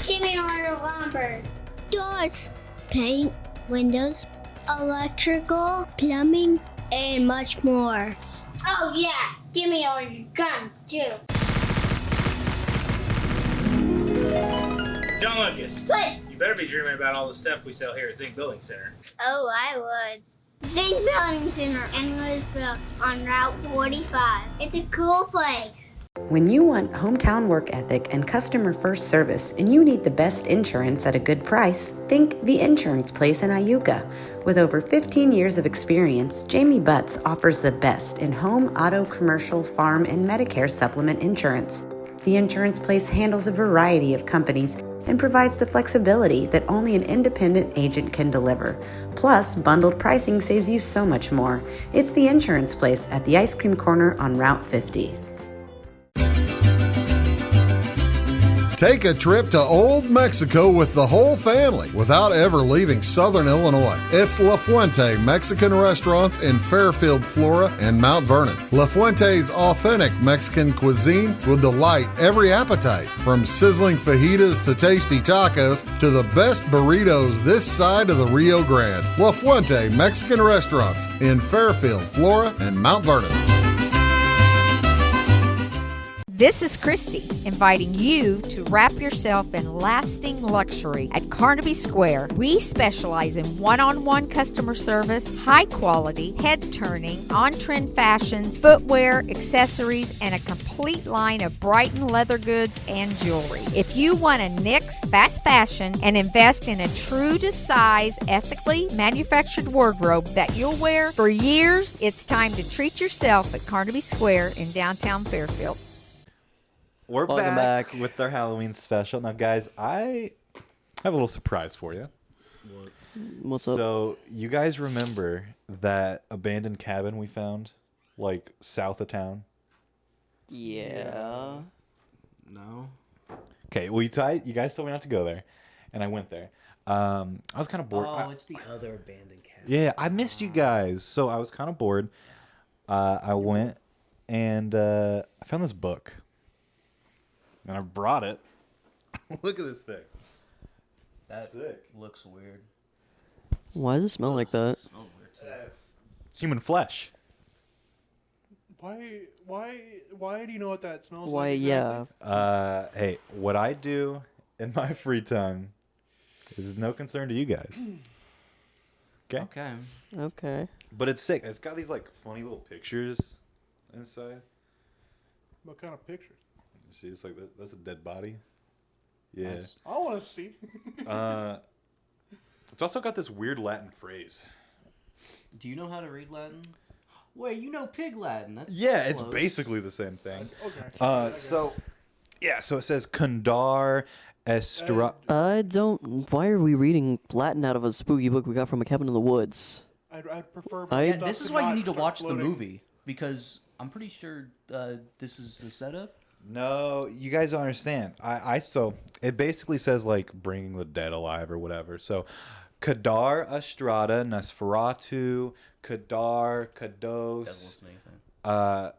Give me a lumber. Doors, paint, windows, electrical, plumbing, and much more. Oh yeah, give me all your guns too. John Lucas. What? You better be dreaming about all the stuff we sell here at Zink Building Center. Oh, I would. Zink Building Center in Louisville on Route 45. It's a cool place. When you want hometown work ethic and customer first service and you need the best insurance at a good price, think The Insurance Place in Iuka. With over 15 years of experience, Jamie Butts offers the best in home, auto, commercial, farm, and Medicare supplement insurance. The Insurance Place handles a variety of companies and provides the flexibility that only an independent agent can deliver. Plus, bundled pricing saves you so much more. It's The Insurance Place at the Ice Cream Corner on Route 50. Take a trip to Old Mexico with the whole family without ever leaving Southern Illinois. It's La Fuente Mexican Restaurants in Fairfield, Flora, and Mount Vernon. La Fuente's authentic Mexican cuisine will delight every appetite, from sizzling fajitas to tasty tacos to the best burritos this side of the Rio Grande. La Fuente Mexican Restaurants in Fairfield, Flora, and Mount Vernon. This is Christy, inviting you to wrap yourself in lasting luxury at Carnaby Square. We specialize in one-on-one customer service, high-quality, head-turning, on-trend fashions, footwear, accessories, and a complete line of Brighton leather goods and jewelry. If you want to nix fast fashion and invest in a true-to-size, ethically manufactured wardrobe that you'll wear for years, it's time to treat yourself at Carnaby Square in downtown Fairfield. We're Welcome back back with their Halloween special. Now, guys, I have a little surprise for you. What's up? So, you guys remember that abandoned cabin we found, like, south of town? Yeah. No. Okay, well, you guys told me not to go there, and I went there. I was kind of bored. Oh, it's the other abandoned cabin. Yeah, I missed you guys, so I was kind of bored. I went, and I found this book, and I brought it. Look at this thing. That Sick. looks weird. Why does it smell like that? It smells weird too. It's human flesh. Why do you know what that smells Why, like? yeah. Hey, what I do in my free time is no concern to you guys. Okay? Okay. Okay. But it's sick. It's got these, like, funny little pictures inside. What kind of pictures? You see, it's like, that's a dead body. Yeah. Nice. I want to see. It's also got this weird Latin phrase. Do you know how to read Latin? Wait, you know Pig Latin. That's Yeah, it's close. basically the same thing. Okay. So it says Condar Estra. I don't. Why are we reading Latin out of a spooky book we got from a cabin in the woods? I'd prefer. I- stuff This is to why you not need to start watch floating. the movie, because I'm pretty sure this is the setup. No, you guys don't understand. So it basically says like bringing the dead alive or whatever. So Kadar Estrada Nosferatu Kadar Doesn't Kados. listen to anything.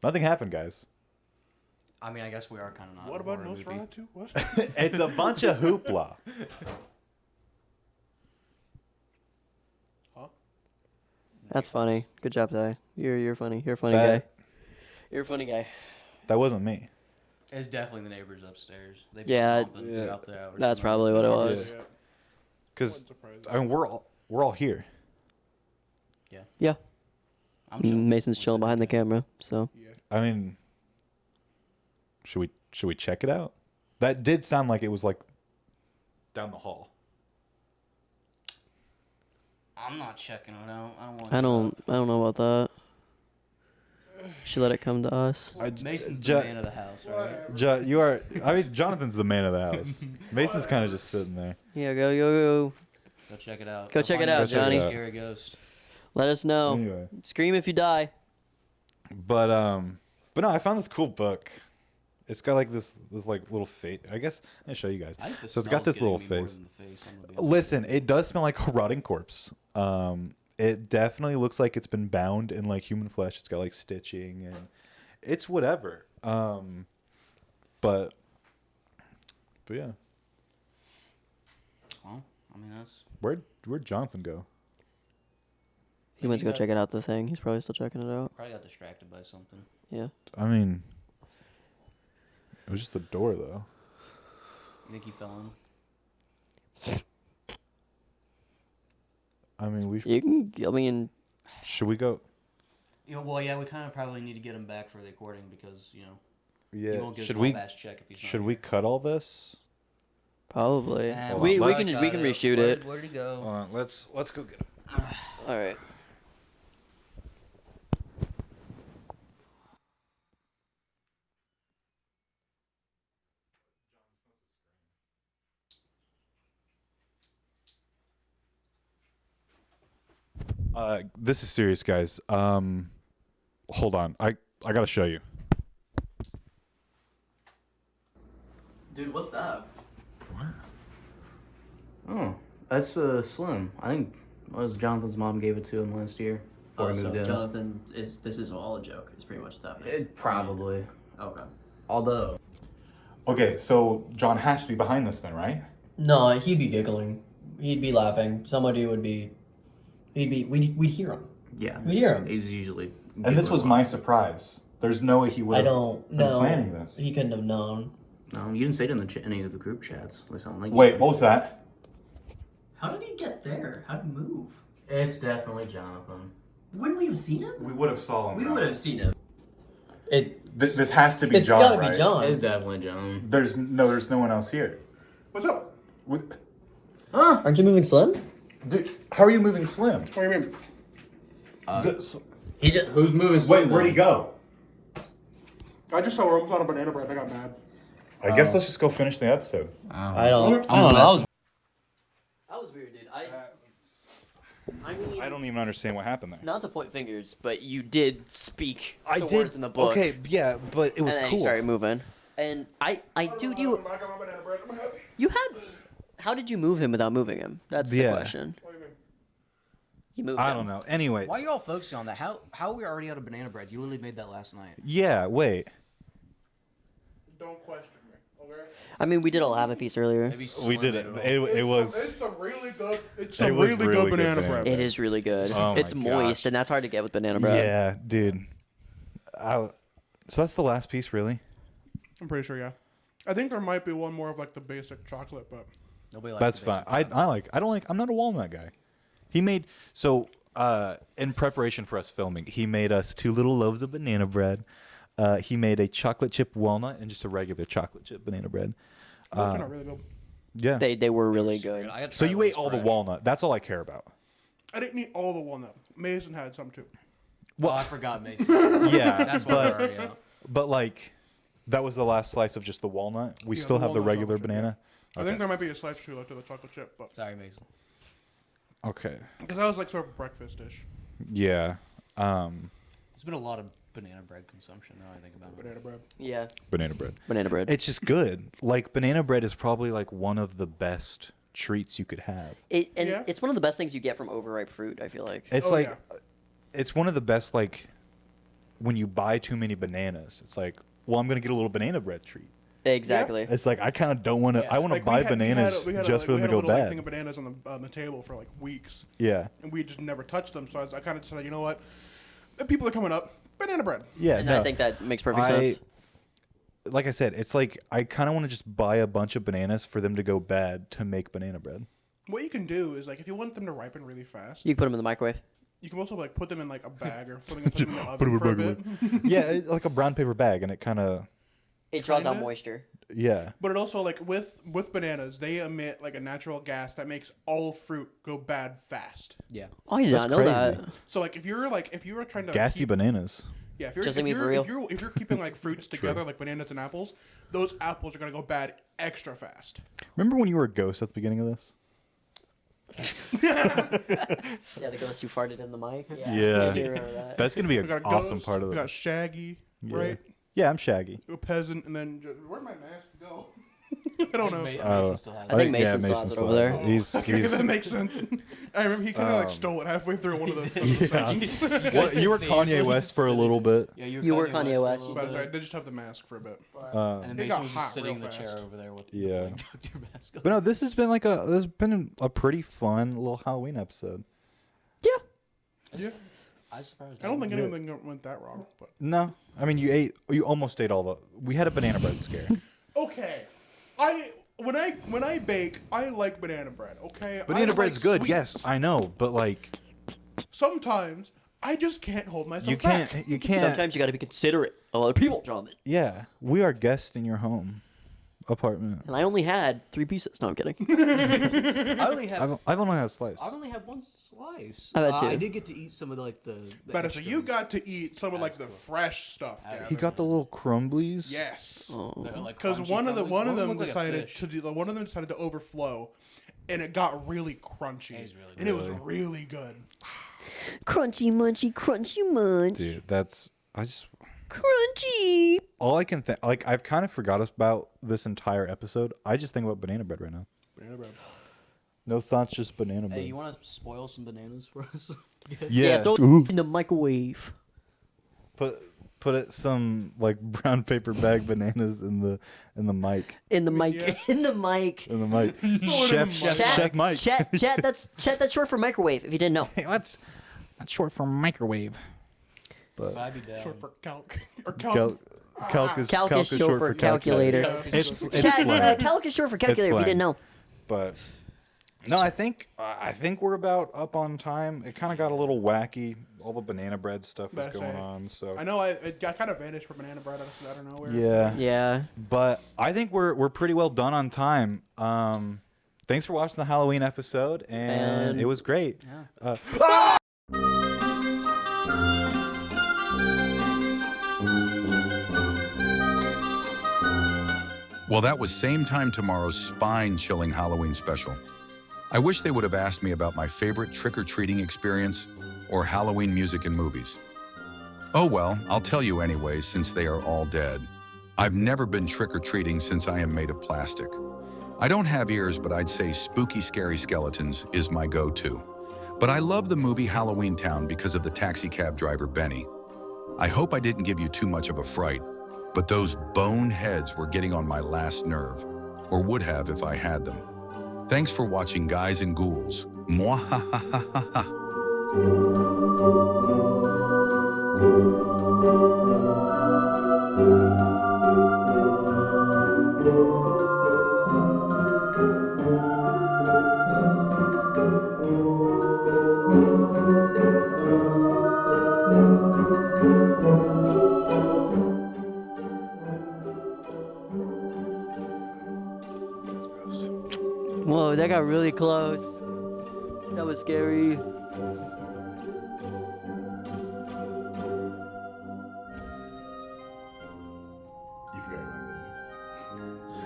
Nothing happened, guys. I mean, I guess we are kind of not. What a about horror movie. Nosferatu? What? It's a bunch of hoopla. Huh? That's funny. Good job, Ty. You're funny. You're a funny That- guy. You're a funny guy. That wasn't me. It's definitely the neighbors upstairs. They've been Yeah, stomping throughout the hours. That's probably what it was. Yeah. Because Wasn't surprised. I mean we're all here. Yeah. I'm chilling. Mason's chilling behind the camera, so. I mean, should we check it out? That did sound like it was like down the hall. I'm not checking it out. I don't want. I don't know about that. Should let it come to us. Mason's the Ja- man of the house, right? You are. I mean, Jonathan's the man of the house. Mason's kind of just sitting there. Yeah, go. Go check it out. Go check it find out, us a Johnny. Scary ghost. Let us know. Anyway, Scream if you die. but no, I found this cool book. It's got like this like little face. I guess I'll show you guys. I think the So it's got smell's this little getting me more face. than the face, I'm gonna be honest. Listen, it does smell like a rotting corpse. It definitely looks like it's been bound in like human flesh. It's got like stitching and it's whatever. But yeah. Well, I mean that's. Where'd Jonathan go? He went to go check it out. The thing. He's probably still checking it out. Probably got distracted by something. Yeah. I mean, it was just the door though. You think he fell in? I mean, You can. I mean, should we go? You know, well, yeah, we kind of probably need to get him back for the recording because you know. He Yeah. won't get Should a we? fast check if he's not Should we cut all this? probably. Eh, Hold we on, we let's- can we can reshoot it. Where'd he go? Hold on, let's go get him. All right. This is serious, guys. Hold on. I gotta show you. Dude, what's that? Oh, that's Slim. I think it was Jonathan's mom gave it to him last year before he moved in. Jonathan this is all a joke. It's pretty much what's happening. It probably. Okay. Although. Okay, so John has to be behind this then, right? No, he'd be giggling. He'd be laughing. Somebody would be. We'd hear him. Yeah. We'd hear him. He's usually. And this was my surprise. There's no way he would I have don't been know. planning this. He couldn't have known. No, you didn't say it in any of the group chats. Or something like Wait, what was that? How did he get there? How did he move? It's definitely Jonathan. Wouldn't we have seen him? We would have saw him. We would have seen him. This has to be It's John, gotta right? be John. It's definitely John. There's no one else here. What's up? Huh? Aren't you moving Slim? Dude, how are you moving Slim? What do you mean? He just. Who's moving? Wait, where'd he go? I just saw we're almost out of banana bread. I got mad. I guess let's just go finish the episode. I don't know. That was weird, dude. I mean, I don't even understand what happened there. not to point fingers, but you did speak I the did. words in the book. Okay, yeah, but it was and then cool. you started moving. And dude, you had. How did you move him without moving him? That's the Yeah. question. You moved I him. don't know. Anyways. Why are you all focusing on that? How are we already out of banana bread? You literally made that last night. Yeah, wait. Don't question me, okay? I mean, we did all have a piece earlier. We did it. It was. It's some really good. It's It some was really really good good banana banana bread. It is really good. Oh It's my moist, gosh. and that's hard to get with banana bread. Yeah, dude. So that's the last piece, really? I'm pretty sure, yeah. I think there might be one more of like the basic chocolate, but Nobody likes That's the fine. basic I'm not a walnut guy. He made in preparation for us filming, he made us 2 little loaves of banana bread. He made a chocolate chip walnut and just a regular chocolate chip banana bread. those are not really good. Yeah. They were really good. I got to So try you those ate all the fresh. walnut. That's all I care about. I didn't eat all the walnut. Mason had some too. Well, I forgot Mason. Yeah, That's why we're already out. but like that was the last slice of just the walnut. We Yeah, still the have the walnut regular chocolate chip, banana. I think there might be a slice or two left of the chocolate chip, but Sorry, Mason. Okay. because that was like sort of breakfast dish. Yeah. There's been a lot of banana bread consumption now I think about it. Banana bread. Yeah. Banana bread. Banana bread. It's just good. Like banana bread is probably like one of the best treats you could have. It's one of the best things you get from overripe fruit, I feel like. It's it's one of the best, like, when you buy too many bananas, it's like, well, I'm going to get a little banana bread treat. Exactly. It's like, I kind of don't want to, Yeah. I want to Like, buy bananas just for them to go We had a bad. thing of bananas on the table for like weeks. Yeah. And we just never touched them, so I kind of decided, you know what? The people are coming up. Banana bread. Yeah, And no. I think that makes perfect sense. Like I said, it's like, I kind of want to just buy a bunch of bananas for them to go bad to make banana bread. What you can do is like if you want them to ripen really fast, You can put them in the microwave. you can also like put them in like a bag or put them in the oven for a bit. Yeah, like a brown paper bag, and it kind of, It draws out Kinda. moisture. yeah. But it also like with bananas, they emit like a natural gas that makes all fruit go bad fast. Yeah. Oh, I did That's not know crazy. that. So like if you were trying to Gassy keep, bananas. yeah, if you're Just if like me you're, for real. if you're keeping like fruits together like bananas and apples, those apples are gonna go bad extra fast. Remember when you were a ghost at the beginning of this? Yeah, the ghost who farted in the mic. Yeah. Yeah. I do remember that. That's going to be We an got awesome Ghost, part of we the got Shaggy, Yeah. right? Yeah, I'm Shaggy. A peasant, and then where'd my mask go? I don't know. Mason still has I think it. Mason still has it over there. He's, Okay, that makes sense. I remember he kind of like stole it halfway through one of the sections. well, you were Kanye West for a little bit. Yeah, You were Kanye West. for a But little I bit. did just have the mask for a bit. And then It got Mason was hot just sitting in real the chair fast. over there with Yeah. like, Dr. Mask on. But no, this has been a pretty fun little Halloween episode. Yeah. I was surprised. I don't think anything went that wrong. But No, I mean you almost ate all the. We had a banana bread scare. okay, when I bake, I like banana bread. Okay, Banana I bread's like good, sweets. yes, I know, but like Sometimes I just can't hold myself you back. can't. Sometimes you got to be considerate of other people, Jonathan. Yeah, we are guests in your home apartment. And I only had 3 pieces. No, I'm kidding. I only have. I've only had a slice. I've only had one slice. I've had 2. I did get to eat some of like the But so you extras. got to eat some of like the fresh stuff. He Gavin. got the little crumblies. Yes. They're, like, Because crunchy one of crumblies. them looked like a decided fish. to do one of them decided to overflow, and it got really crunchy. It was really and it was really good. Crunchy munchy, crunchy munch. Dude, I just Crunchy. all I can think. Like I've kind of forgot about this entire episode. I just think about banana bread right now. Banana bread. No thoughts, just banana bread. Hey, you want to spoil some bananas for us? Yeah, throw Ooh. it in the microwave. Put it some like brown paper bag bananas in the mic. In the mic. Yeah. In the mic. In the mic. Chat, Chef Mike. Chat, that's short for microwave, if you didn't know. Hey, that's short for microwave. But I'd be down. Short for calc or calc. Calc is Calc is short for calculator. It's Chat, slang. calc is short for calculator, if you slang. didn't know. But no, I think we're about up on time. It kind of got a little wacky. All the banana bread stuff was Better going say. on. So I know it got kind of vanished for banana bread out of nowhere. yeah, Yeah. But I think we're pretty well done on time. Thanks for watching the Halloween episode, and it was great. Well, that was Same Time Tomorrow's spine-chilling Halloween special. I wish they would have asked me about my favorite trick-or-treating experience or Halloween music and movies. Oh well, I'll tell you anyways, since they are all dead. I've never been trick-or-treating since I am made of plastic. I don't have ears, but I'd say Spooky Scary Skeletons is my go-to. But I love the movie Halloween Town because of the taxi cab driver Benny. I hope I didn't give you too much of a fright, but those boneheads were getting on my last nerve, or would have if I had them. Thanks for watching Guys and Ghouls. Mwahahaha. Whoa, that got really close. That was scary.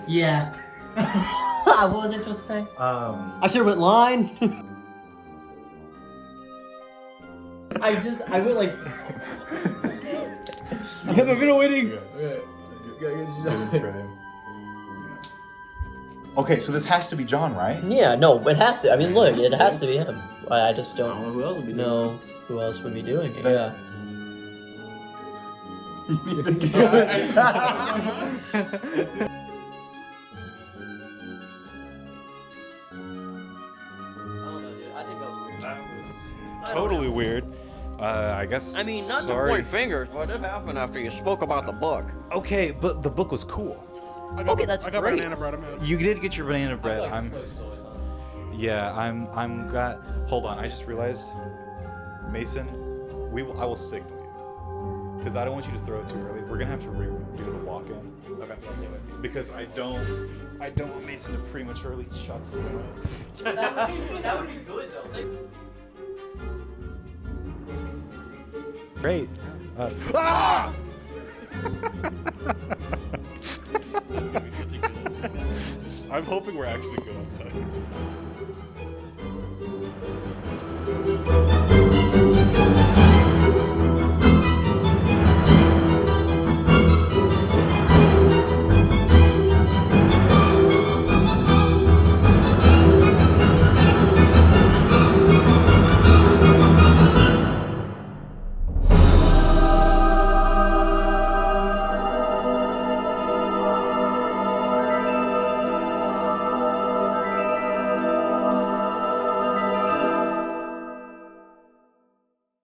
Yeah. What was I supposed to say? I should have went line. I went like. I have been waiting. Okay, so this has to be John, right? Yeah, no, it has to. I mean, look, it has to be him. I just don't know who else would be doing it. Who else would be doing it. Yeah. Totally weird. I guess. I mean, not sorry. to point fingers, but it happened after you spoke about the book. Okay, but the book was cool. I got that's great. Banana bread. You did get your banana bread. I'm got. Hold on, I just realized, Mason, I will signal you because I don't want you to throw it too early. We're gonna have to redo the walk-in. Okay. Because I don't want Mason to prematurely chuck something. that would be good though. Great. Ah! I'm hoping we're actually good on time.